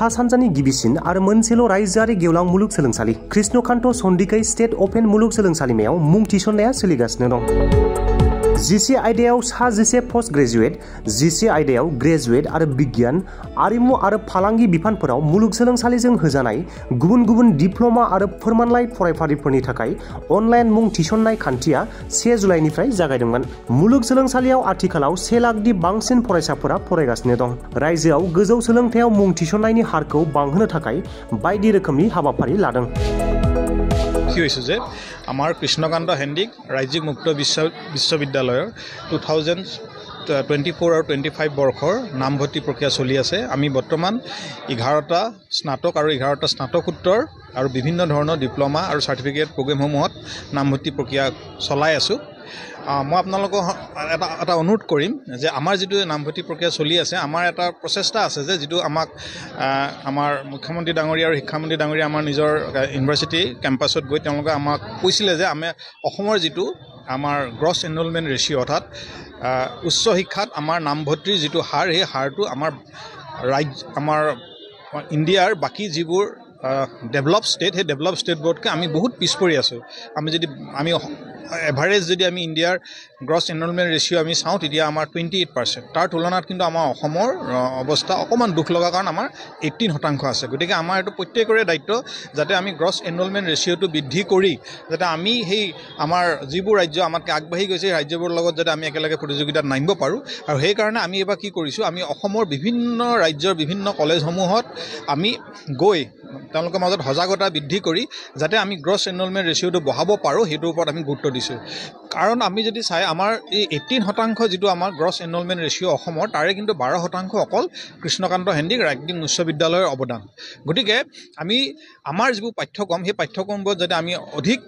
सा सानजानि गिबिसिन आरो मोनसेल' रायजोआरि गेवलां मुलुगसोलोंसालि कृष्णकान्त सन्दिकै स्टेट अपेन मुलुगसोलोंसालिमायाव मुं थिसननाया सोलिगासिनो दं। जिसे आयदायाव सा 11 पोस्ट ग्रेजुएट, जिसे आयदायाव ग्रेजुएट आरो बिगियान, आरिमु आरो फालांगि बिफानफोराव मुलुगसोलोंसालिजों होजानाय गुबुन गुबुन डिप्ल'मा आरो फोरमानलाइ फरायफारिफोरनि थाखाय अनलाइन मुं थिसननाय खान्थिया 1 जुलाइनिफ्राय जागायदोंमोन। मुलुगसोलोंसालियाव आथिखालाव 1 लाखनि बांसिन फरायसाफोरा फरायगासिनो दं। रायजोआव गोजौ सोलोंथायाव मुं थिसननायनि हारखौ बांहोनो थाखाय बायदि रोखोमनि हाबाफारि लादों। কি হৈছে যে আমাৰ কৃষ্ণকান্ত হেণ্ডিক ৰাজ্যিক মুক্ত বিশ্ববিদ্যালয়ৰ 2024 আৰু 25 বৰ্ষৰ নামভৰ্তি প্ৰক্ৰিয়া চলি আছে। আমি বৰ্তমান 11টা স্নাতক আৰু 11টা স্নাতকোত্তৰ আৰু বিভিন্ন ধৰণৰ ডিপ্ল'মা আৰু চাৰ্টিফিকেট প্ৰগ্ৰেমসমূহত নামভৰ্তি প্ৰক্ৰিয়া চলাই আছোঁ। মই আপোনালোকক এটা অনুৰোধ কৰিম যে আমাৰ যিটো নামভৰ্তি প্ৰক্ৰিয়া চলি আছে, আমাৰ এটা প্ৰচেষ্টা আছে যে যিটো আমাক আমাৰ মুখ্যমন্ত্ৰী ডাঙৰীয়া আৰু শিক্ষামন্ত্ৰী ডাঙৰীয়া আমাৰ নিজৰ ইউনিভাৰ্চিটি কেম্পাছত গৈ তেওঁলোকে আমাক কৈছিলে যে আমি অসমৰ যিটো আমাৰ গ্ৰছ এনৰলমেণ্ট ৰেচিঅ' অৰ্থাৎ উচ্চ শিক্ষাত আমাৰ নামভৰ্তিৰ যিটো হাৰ, সেই হাৰটো আমাৰ আমাৰ ইণ্ডিয়াৰ বাকী যিবোৰ ডেভেলপ ষ্টেট, সেই ডেভেলপ ষ্টেটবোৰতকৈ আমি বহুত পিছ পৰি আছোঁ। আমি এভাৰেজ যদি আমি ইণ্ডিয়াৰ গ্ৰছ এনৰলমেণ্ট ৰেচিঅ' আমি চাওঁ, তেতিয়া আমাৰ 28%। তাৰ তুলনাত কিন্তু আমাৰ অসমৰ অৱস্থা অকণমান দুখ লগা, কাৰণ আমাৰ 18% আছে। গতিকে আমাৰ এইটো প্ৰত্যেকৰে দায়িত্ব যাতে আমি গ্ৰছ এনৰলমেণ্ট ৰেচিঅ'টো বৃদ্ধি কৰি যাতে আমি সেই আমাৰ যিবোৰ ৰাজ্য আমাতকৈ আগবাঢ়ি গৈছে, সেই ৰাজ্যবোৰৰ লগত যাতে আমি একেলগে প্ৰতিযোগিতাত নামিব পাৰোঁ। আৰু সেইকাৰণে আমি এইবাৰ কি কৰিছোঁ, আমি অসমৰ বিভিন্ন ৰাজ্যৰ বিভিন্ন কলেজসমূহত আমি গৈ তেওঁলোকৰ মাজত সজাগতা বৃদ্ধি কৰি যাতে আমি গ্ৰছ এনৰলমেণ্ট ৰেচিঅ'টো বঢ়াব পাৰোঁ, সেইটোৰ ওপৰত আমি গুৰুত্ব দিছোঁ। কাৰণ আমি যদি চাই আমাৰ এই 18% যিটো আমাৰ গ্ৰছ এনৰলমেণ্ট ৰেচিঅ' অসমৰ, তাৰে কিন্তু 12% অকল কৃষ্ণকান্ত হেণ্ডিক ৰাজ্যিক বিশ্ববিদ্যালয়ৰ অৱদান। গতিকে আমি আমাৰ যিবোৰ পাঠ্যক্ৰম, সেই পাঠ্যক্ৰমবোৰত যাতে আমি অধিক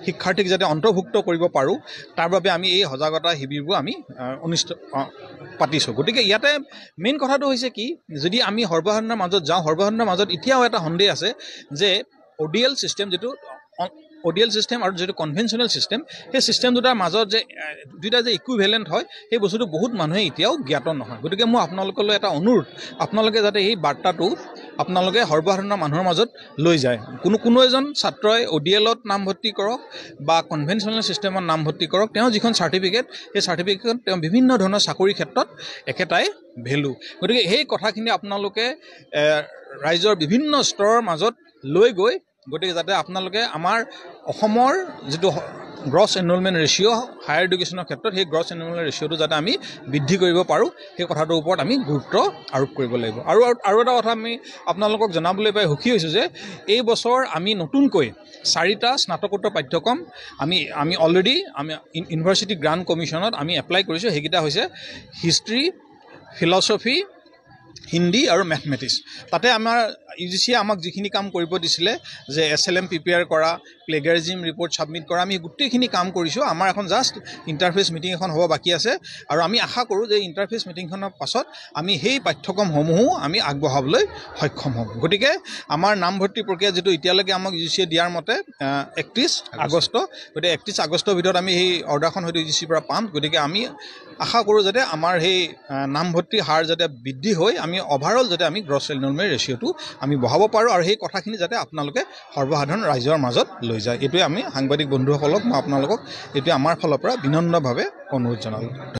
শিক্ষাৰ্থীক যাতে অন্তৰ্ভুক্ত কৰিব পাৰোঁ, তাৰ বাবে আমি এই সজাগতা শিবিৰবোৰ আমি পাতিছোঁ। গতিকে ইয়াতে মেইন কথাটো হৈছে কি, যদি আমি সৰ্বসাধাৰণৰ মাজত যাওঁ, সৰ্বসাধাৰণৰ মাজত এতিয়াও এটা সন্দেহ আছে যে ODL ছিষ্টেম, যিটো ODL ছিষ্টেম আৰু যিটো কনভেনশ্যনেল ছিষ্টেম, সেই ছিষ্টেম দুটাৰ মাজত যে দুটা যে ইকুইভেলেণ্ট হয়, সেই বস্তুটো বহুত মানুহে এতিয়াও জ্ঞাত নহয়। গতিকে মই আপোনালোকলৈ এটা অনুৰোধ, আপোনালোকে যাতে এই বাৰ্তাটো আপোনালোকে সৰ্বসাধাৰণৰ মানুহৰ মাজত লৈ যায়। কোনো এজন ছাত্ৰই ODLত নামভৰ্তি কৰক বা কনভেনশ্যনেল ছিষ্টেমত নামভৰ্তি কৰক, তেওঁ যিখন চাৰ্টিফিকেট, সেই চাৰ্টিফিকেটখন তেওঁ বিভিন্ন ধৰণৰ চাকৰিৰ ক্ষেত্ৰত একেটাই ভেলু। গতিকে সেই কথাখিনি আপোনালোকে ৰাইজৰ বিভিন্ন স্তৰৰ মাজত লৈ গৈ, গতিকে যাতে আপোনালোকে আমাৰ অসমৰ যিটো গ্ৰছ এনৰলমেণ্ট ৰেচিঅ' হায়াৰ এডুকেশ্যনৰ ক্ষেত্ৰত, সেই গ্ৰছ এনৰলমেণ্ট ৰেচিঅ'টো যাতে আমি বৃদ্ধি কৰিব পাৰোঁ, সেই কথাটোৰ ওপৰত আমি গুৰুত্ব আৰোপ কৰিব লাগিব। আৰু এটা কথা আমি আপোনালোকক জনাবলৈ পাই সুখী হৈছোঁ যে এই বছৰ আমি নতুনকৈ 4টা স্নাতকোত্তৰ পাঠ্যক্ৰম আমি অলৰেডি ইউনিভাৰ্চিটি গ্ৰাণ্ট কমিশ্যনত আমি এপ্লাই কৰিছোঁ। সেইকেইটা হৈছে হিষ্ট্ৰী, ফিলচফি, হিন্দী আৰু মেথমেটিক্স। তাতে আমাৰ UGCয়ে আমাক যিখিনি কাম কৰিব দিছিলে, যে SLM প্ৰিপেয়াৰ কৰা, প্লেগাৰিজিম ৰিপৰ্ট ছাবমিট কৰা, আমি গোটেইখিনি কাম কৰিছোঁ। আমাৰ এখন জাষ্ট ইণ্টাৰফেচ মিটিং এখন হ'ব বাকী আছে, আৰু আমি আশা কৰোঁ যে ইণ্টাৰফেচ মিটিংখনৰ পাছত আমি সেই পাঠ্যক্ৰমসমূহো আমি আগবঢ়াবলৈ সক্ষম হ'ম। গতিকে আমাৰ নামভৰ্তি প্ৰক্ৰিয়া যিটো এতিয়ালৈকে আমাক UGCয়ে দিয়াৰ মতে 31 আগষ্ট, গতিকে 31 আগষ্টৰ ভিতৰত আমি সেই অৰ্ডাৰখন হয়তো UGCৰ পৰা পাম। গতিকে আমি আশা কৰোঁ যাতে আমাৰ সেই নামভৰ্তিৰ হাৰ যাতে বৃদ্ধি হৈ আমি অভাৰঅল যাতে আমি গ্ৰছ এনৰলমেণ্ট ৰেচিঅ'টো আমি বঢ়াব পাৰোঁ, আৰু সেই কথাখিনি যাতে আপোনালোকে সৰ্বসাধাৰণ ৰাইজৰ মাজত লৈ যায়। এইটোৱে আমি সাংবাদিক বন্ধুসকলক, মই আপোনালোকক এইটোৱে আমাৰ ফালৰ পৰা বিনম্ৰভাৱে অনুৰোধ জনালোঁ।